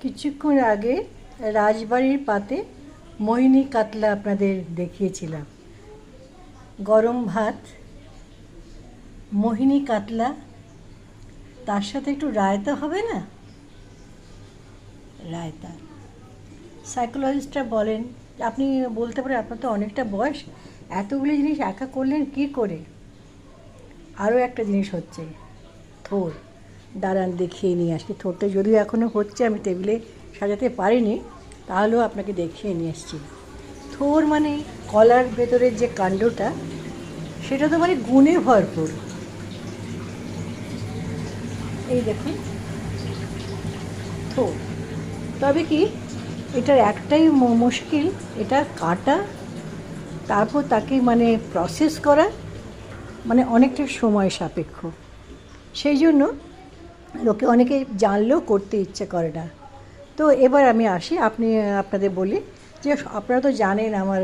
কিছুক্ষণ আগে রাজবাড়ির পাতে মোহিনী কাতলা আপনাদের দেখিয়েছিলাম। গরম ভাত, মোহিনী কাতলা, তার সাথে একটু রায়তা হবে না? রায়তা। সাইকোলজিস্টরা বলেন, আপনি বলতে পারেন আপনার তো অনেকটা বয়স, এতগুলি জিনিস একা করলেন কী করে? আরও একটা জিনিস হচ্ছে, থোর। দাঁড়ান দেখিয়ে নিয়ে আসছি। থোরটা যদিও এখনও হচ্ছে, আমি টেবিলে সাজাতে পারিনি, তাহলেও আপনাকে দেখিয়ে নিয়ে এসছি। থোর মানে কলার ভেতরের যে কাণ্ডটা, সেটা তো মানে গুণে ভরপুর। এই দেখুন থোর। তবে কি এটার একটাই মুশকিল, এটা কাটা, তারপর তাকে মানে প্রসেস করা, মানে অনেকটা সময় সাপেক্ষ। সেই জন্য লোকে অনেকে জানলেও করতে ইচ্ছে করে না। তো এবার আমি আসি, আপনাদের বলি যে আপনারা তো জানেন আমার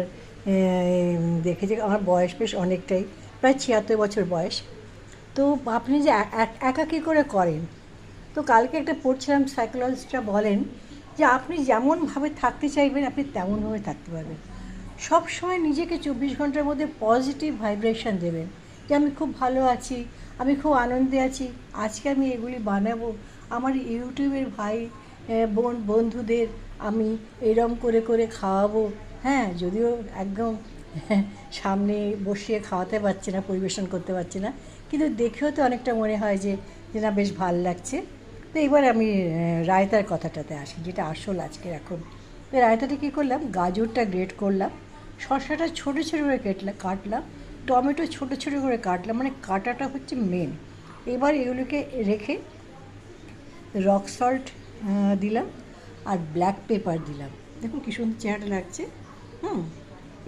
দেখেছি আমার বয়স বেশ অনেকটাই, প্রায় ৭৬ বছর বয়স। তো আপনি যে একা কী করে করেন? তো কালকে একটা পড়ছিলাম, সাইকোলজিস্টরা বলেন যে আপনি যেমনভাবে থাকতে চাইবেন আপনি তেমনভাবে থাকতে পারবেন। সব সময় নিজেকে ২৪ ঘন্টার মধ্যে পজিটিভ ভাইব্রেশন দেবেন যে আমি খুব ভালো আছি, আমি খুব আনন্দে আছি, আজকে আমি এগুলি বানাবো, আমার ইউটিউবের ভাই বন্ধুদের আমি এরম করে করে খাওয়াবো। হ্যাঁ, যদিও একদম সামনে বসিয়ে খাওয়াতে পারছি না, পরিবেশন করতে পারছি না, কিন্তু দেখেও তো অনেকটা মনে হয় যে না বেশ ভাল লাগছে। তো এবার আমি রায়তার কথাটাতে আসি, যেটা আসল আজকের এখন। তো রায়তাটা কী করলাম, গাজরটা গ্রেট করলাম, শসাটা ছোটো ছোটো করে কাটলাম, টমেটো ছোটো ছোটো করে কাটলাম, মানে কাটাটা হচ্ছে মেন। এবার এগুলোকে রেখে রক সল্ট দিলাম আর ব্ল্যাক পেপার দিলাম। দেখুন কী সুন্দর চেহারাটা লাগছে।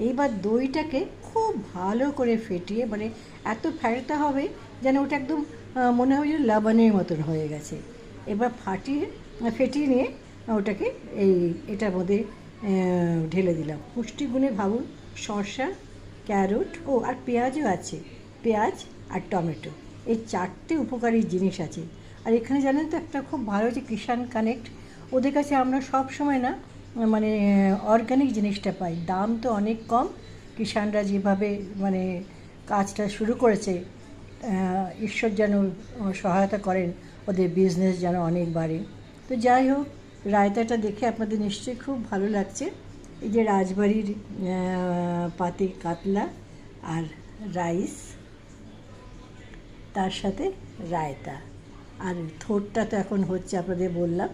এইবার দইটাকে খুব ভালো করে ফেটিয়ে, মানে এত ফেটাতে হবে যেন ওটা একদম মনে হয় যে লবণের মতন হয়ে গেছে। এবার ফেটিয়ে নিয়ে ওটাকে এটার মধ্যে ঢেলে দিলাম। পুষ্টিগুণে ভাবুন, শসা, ক্যারট, আর পেঁয়াজও আছে, পেঁয়াজ আর টমেটো, এই 4টে উপকারী জিনিস আছে। আর এখানে জানেন তো একটা খুব ভালো যে কিষাণ কানেক্ট, ওদের কাছে আমরা সব সময় না মানে অর্গানিক জিনিসটা পাই, দাম তো অনেক কম। কিষাণরা যেভাবে মানে কাজটা শুরু করেছে, ঈশ্বর যেন সহায়তা করেন, ওদের বিজনেস যেন অনেক বাড়ে। তো যাই হোক, রায়তাটা দেখে আপনাদের নিশ্চয়ই খুব ভালো লাগছে। এই যে রাজবাড়ির পাতে কাতলা আর রাইস, তার সাথে রায়তা, আর থোরটা তো এখন হচ্ছে আপনাদের বললাম।